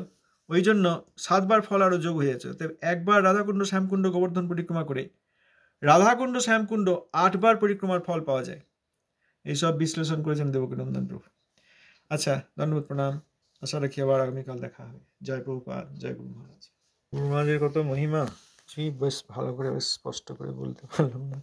ওই জন্য 7 বার ফল আরও যোগ হয়ে যাচ্ছে। তো একবার রাধাকুণ্ড শ্যামকুণ্ড গোবর্ধন পরিক্রমা করে রাধাকুণ্ড শ্যামকুণ্ড 8 বার পরিক্রমার ফল পাওয়া যায়। এইসব বিশ্লেষণ করেছেন দেবকীনন্দন প্রভু। আচ্ছা, ধন্যবাদ, প্রণাম। আশা রাখি আবার আগামীকাল দেখা হবে। জয় প্রভুপাদ, জয় গুরু মহারাজ। গুরু মহারাজের কত মহিমা বেশ ভালো করে, বেশ স্পষ্ট করে বলতে পারলাম না।